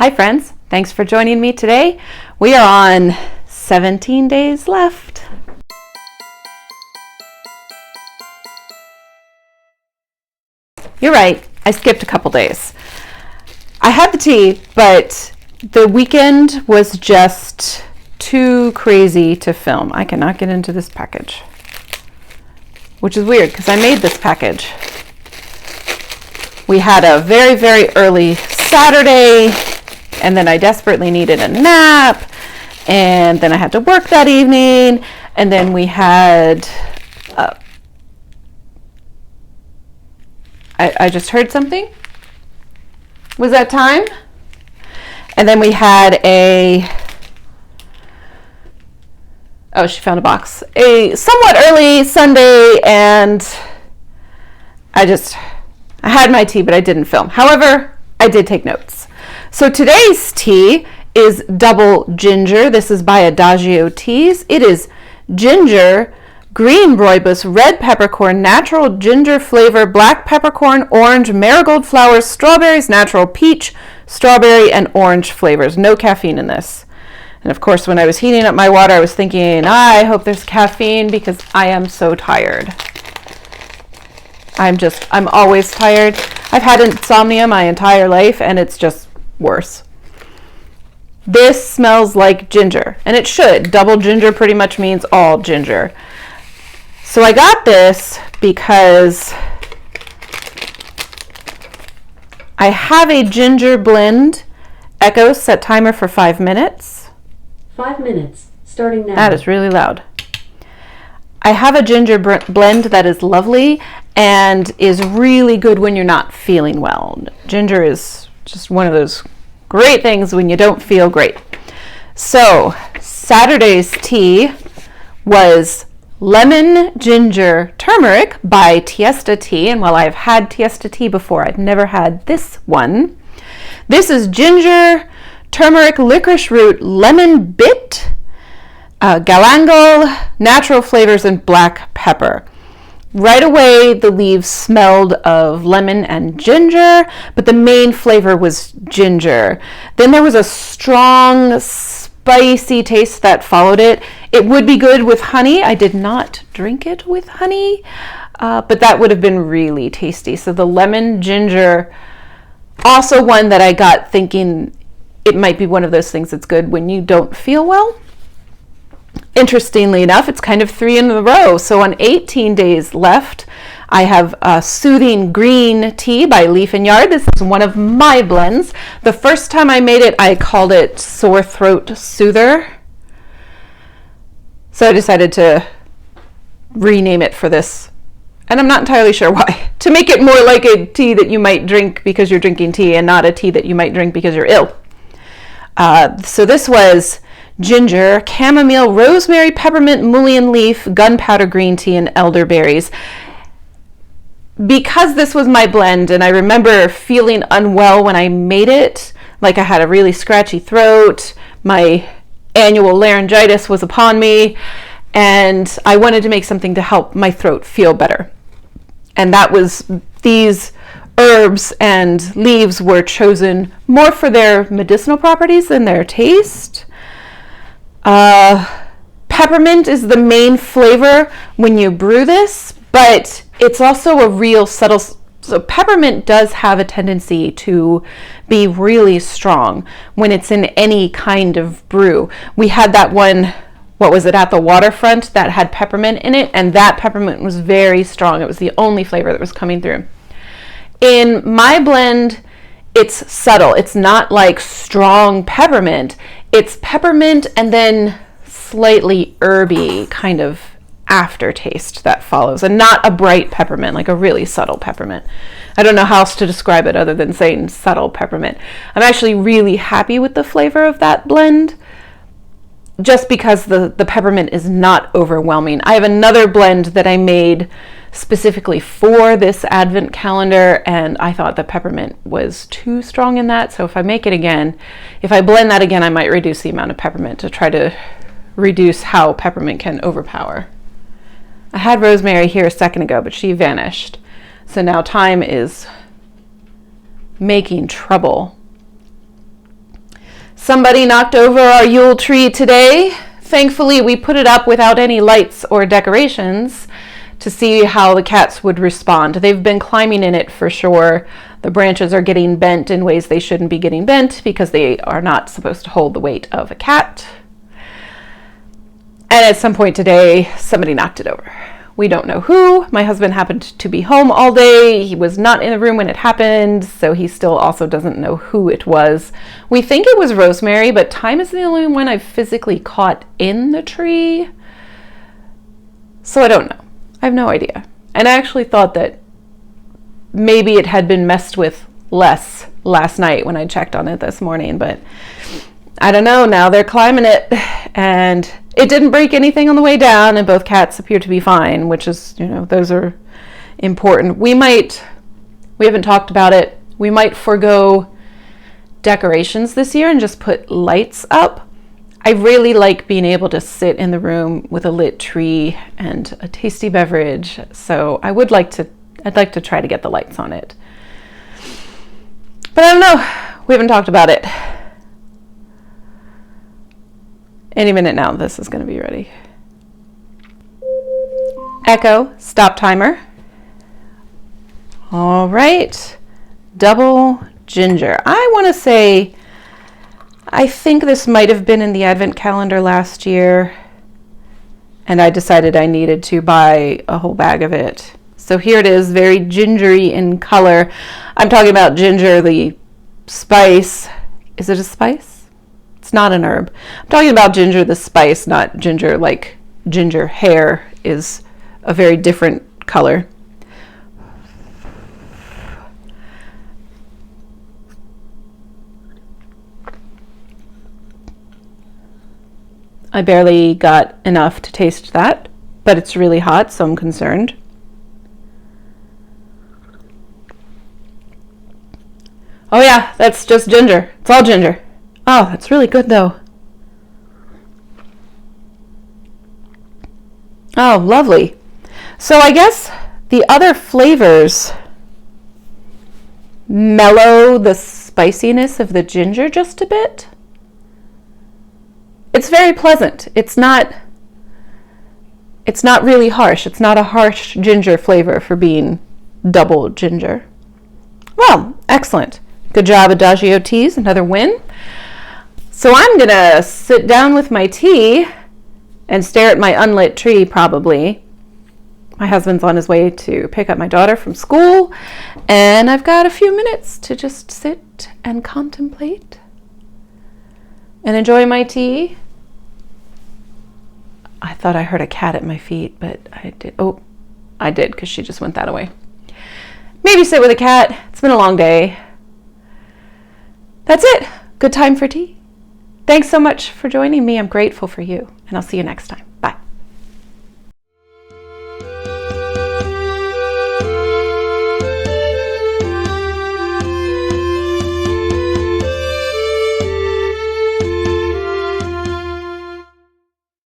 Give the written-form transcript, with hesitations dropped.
Hi friends, thanks for joining me today. We are on 17 days left. You're right, I skipped a couple days. I had the tea, but the weekend was just too crazy to film. I cannot get into this package, which is weird because I made this package. We had a very, very early Saturday, and then I desperately needed a nap, and then I had to work that evening, and then we had I just heard something. Was that time? And then we had she found a box. A somewhat early Sunday, and I had my tea, but I didn't film. However, I did take notes. So today's tea is double ginger. This is by Adagio Teas. It is ginger, green rooibos, red peppercorn, natural ginger flavor, black peppercorn, orange, marigold flowers, strawberries, natural peach, strawberry, and orange flavors. No caffeine in this. And of course, when I was heating up my water, I was thinking, I hope there's caffeine because I am so tired. I'm always tired. I've had insomnia my entire life, and it's just worse. This smells like ginger, and it should. Double ginger pretty much means all ginger. So I got this because I have a ginger blend. Echo, set timer for 5 minutes. 5 minutes, starting now. That is really loud. I have a ginger blend that is lovely and is really good when you're not feeling well. Ginger is just one of those great things when you don't feel great. So Saturday's tea was lemon ginger turmeric by Tiesta Tea, and while I've had Tiesta Tea before, I've never had this one. This is ginger, turmeric, licorice root, lemon bit, galangal, natural flavors, and black pepper. Right away, the leaves smelled of lemon and ginger, but the main flavor was ginger. Then there was a strong, spicy taste that followed it. It would be good with honey. I did not drink it with honey, but that would have been really tasty. So the lemon ginger, also one that I got thinking it might be one of those things that's good when you don't feel well. Interestingly enough, it's kind of 3 in a row. So on 18 days left, I have a soothing green tea by Leaf & Yard. This is one of my blends. The first time I made it, I called it Sore Throat Soother. So I decided to rename it for this. And I'm not entirely sure why. To make it more like a tea that you might drink because you're drinking tea and not a tea that you might drink because you're ill. So this was ginger, chamomile, rosemary, peppermint, mullein leaf, gunpowder green tea, and elderberries. Because this was my blend, and I remember feeling unwell when I made it, like I had a really scratchy throat, my annual laryngitis was upon me, and I wanted to make something to help my throat feel better. And that was, these herbs and leaves were chosen more for their medicinal properties than their taste. Peppermint is the main flavor when you brew this, but it's also a real subtle, so peppermint does have a tendency to be really strong when it's in any kind of brew. We had that one, what was it, at the waterfront that had peppermint in it, and that peppermint was very strong. It was the only flavor that was coming through. In my blend, it's subtle. It's not like strong peppermint. It's peppermint and then slightly herby kind of aftertaste that follows, and not a bright peppermint, like a really subtle peppermint. I don't know how else to describe it other than saying subtle peppermint. I'm actually really happy with the flavor of that blend just because the peppermint is not overwhelming. I have another blend that I made specifically for this advent calendar, and I thought the peppermint was too strong in that. So if I make it again, if I blend that again, I might reduce the amount of peppermint to try to reduce how peppermint can overpower. I had rosemary here a second ago, but she vanished. So now time is making trouble. Somebody knocked over our Yule tree today. Thankfully, we put it up without any lights or decorations to see how the cats would respond. They've been climbing in it for sure. The branches are getting bent in ways they shouldn't be getting bent because they are not supposed to hold the weight of a cat. And at some point today, somebody knocked it over. We don't know who. My husband happened to be home all day. He was not in the room when it happened, so he still also doesn't know who it was. We think it was Rosemary, but Time is the only one I've physically caught in the tree. So I don't know. I have no idea. And I actually thought that maybe it had been messed with less last night when I checked on it this morning, but I don't know. Now they're climbing it, and it didn't break anything on the way down, and both cats appear to be fine, which is, those are important. We haven't talked about it. We might forego decorations this year and just put lights up. I really like being able to sit in the room with a lit tree and a tasty beverage. So I'd like to try to get the lights on it. But I don't know. We haven't talked about it. Any minute now, this is going to be ready. Echo, stop timer. All right. Double ginger. I want to say, I think this might have been in the advent calendar last year, and I decided I needed to buy a whole bag of it. So here it is, very gingery in color. I'm talking about ginger, the spice. Is it a spice? It's not an herb. I'm talking about ginger, the spice, not ginger like ginger hair is a very different color. I barely got enough to taste that, but it's really hot, so I'm concerned. Oh yeah, that's just ginger. It's all ginger. Oh, that's really good though. Oh, lovely. So I guess the other flavors mellow the spiciness of the ginger just a bit. It's very pleasant. It's not really harsh. It's not a harsh ginger flavor for being double ginger. Well, excellent. Good job, Adagio Teas. Another win. So I'm going to sit down with my tea and stare at my unlit tree, probably. My husband's on his way to pick up my daughter from school, and I've got a few minutes to just sit and contemplate and enjoy my tea. I thought I heard a cat at my feet, but I did. Oh, I did, because she just went that way. Maybe sit with a cat. It's been a long day. That's it. Good time for tea. Thanks so much for joining me. I'm grateful for you, and I'll see you next time.